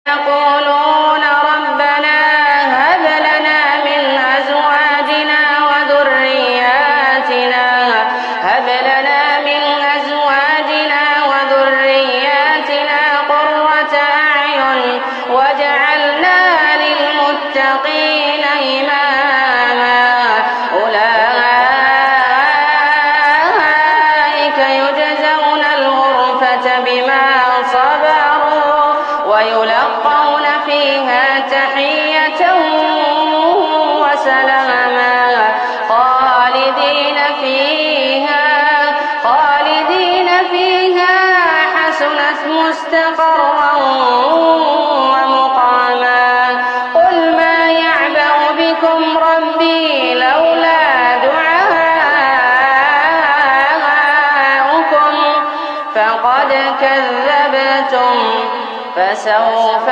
يقولون ربنا هب لنا من أزواجنا وذرياتنا قرة أعين واجعلنا للمتقين إماما أولئك يجزون الغرفة بما صبروا ويلقون فيها تحية وسلاما خالدين فيها حسنت مستقرا ومقاما قل ما يعبأ بكم ربي لولا دعاؤكم فقد كذبتم فسوف